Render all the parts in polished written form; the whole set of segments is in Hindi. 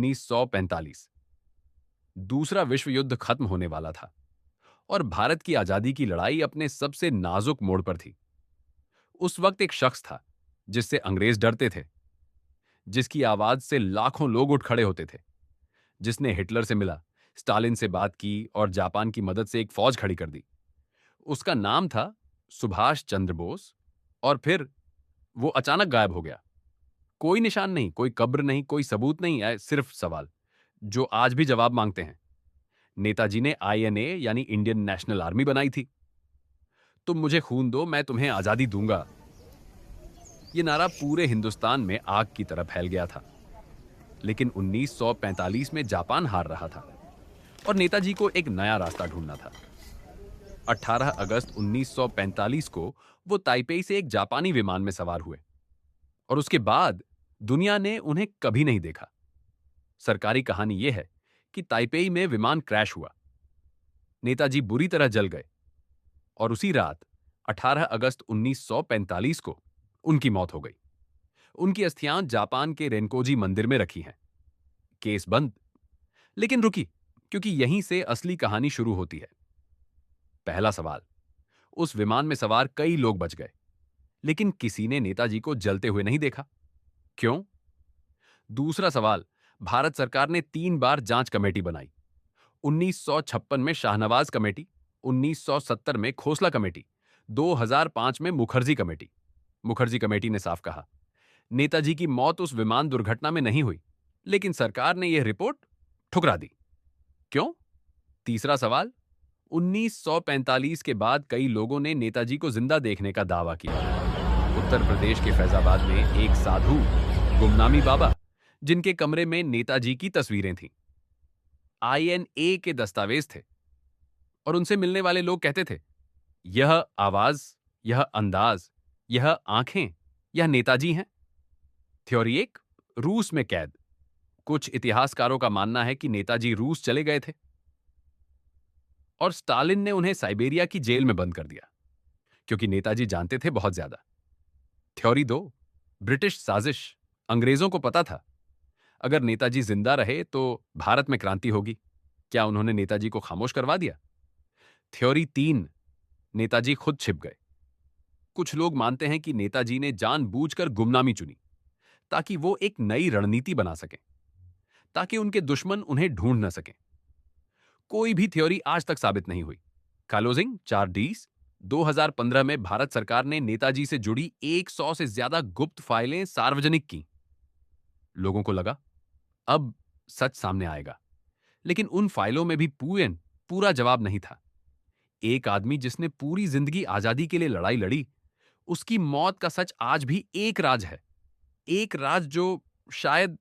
1945 दूसरा विश्व युद्ध खत्म होने वाला था और भारत की आजादी की लड़ाई अपने सबसे नाजुक मोड़ पर थी। उस वक्त एक शख्स था जिससे अंग्रेज डरते थे, जिसकी आवाज से लाखों लोग उठ खड़े होते थे, जिसने हिटलर से मिला, स्टालिन से बात की और जापान की मदद से एक फौज खड़ी कर दी। उसका नाम था सुभाष चंद्र बोस। और फिर वो अचानक गायब हो गया। कोई निशान नहीं, कोई कब्र नहीं, कोई सबूत नहीं, सिर्फ सवाल जो आज भी जवाब मांगते हैं। नेताजी ने आईएनए यानी इंडियन नेशनल आर्मी बनाई थी। तुम मुझे खून दो, मैं तुम्हें आजादी दूंगा। यह नारा पूरे हिंदुस्तान में आग की तरह फैल गया था। लेकिन 1945 में जापान हार रहा था और नेताजी को एक नया रास्ता ढूंढना था। 18 अगस्त 1945 को वो ताइपेई से एक जापानी विमान में सवार हुए और उसके बाद दुनिया ने उन्हें कभी नहीं देखा। सरकारी कहानी यह है कि ताइपेई में विमान क्रैश हुआ, नेताजी बुरी तरह जल गए और उसी रात 18 अगस्त 1945 को उनकी मौत हो गई। उनकी अस्थियां जापान के रेनकोजी मंदिर में रखी हैं। केस बंद। लेकिन रुकी, क्योंकि यहीं से असली कहानी शुरू होती है। पहला सवाल, उस विमान में सवार कई लोग बच गए, लेकिन किसी ने नेताजी को जलते हुए नहीं देखा। क्यों? दूसरा सवाल, भारत सरकार ने 3 बार जांच कमेटी बनाई। 1956 में शाहनवाज कमेटी, 1970 में खोसला कमेटी, 2005 में मुखर्जी कमेटी। मुखर्जी कमेटी ने साफ कहा, नेताजी की मौत उस विमान दुर्घटना में नहीं हुई, लेकिन सरकार ने यह रिपोर्ट ठुकरा दी। क्यों? तीसरा सवाल, 1945 के बाद कई लोगों ने नेताजी को जिंदा देखने का दावा किया। उत्तर प्रदेश के फैजाबाद में एक साधु, गुमनामी बाबा, जिनके कमरे में नेताजी की तस्वीरें थीं। आईएनए के दस्तावेज थे और उनसे मिलने वाले लोग कहते थे, यह आवाज, यह अंदाज, यह आंखें, यह नेताजी हैं। थ्योरी एक, रूस में कैद। कुछ इतिहासकारों का मानना है कि नेताजी रूस चले गए थे और स्टालिन ने उन्हें साइबेरिया की जेल में बंद कर दिया, क्योंकि नेताजी जानते थे बहुत ज्यादा। थ्योरी दो, ब्रिटिश साजिश। अंग्रेजों को पता था अगर नेताजी जिंदा रहे तो भारत में क्रांति होगी। क्या उन्होंने नेताजी को खामोश करवा दिया? थ्योरी तीन, नेताजी खुद छिप गए। कुछ लोग मानते हैं कि नेताजी ने जानबूझकर गुमनामी चुनी ताकि वो एक नई रणनीति बना सकें, ताकि उनके दुश्मन उन्हें ढूंढ न सकें। कोई भी थ्योरी आज तक साबित नहीं हुई। क्लोजिंग 4 डीज। 2015 में भारत सरकार ने नेताजी से जुड़ी 100 से ज्यादा गुप्त फाइलें सार्वजनिक की। लोगों को लगा अब सच सामने आएगा, लेकिन उन फाइलों में भी पूरा जवाब नहीं था। एक आदमी जिसने पूरी जिंदगी आजादी के लिए लड़ाई लड़ी, उसकी मौत का सच आज भी एक राज है। एक राज जो शायद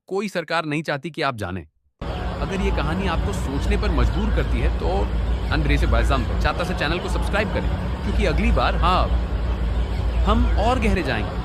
कोई सरकार नहीं चाहती कि आप जानें। अगर ये कहानी आपको सोचने पर मजबूर करती है तो अनग्रेसिव बाइजाम चाहता से चैनल को सब्सक्राइब करें, क्योंकि अगली बार हम और गहरे जाएंगे।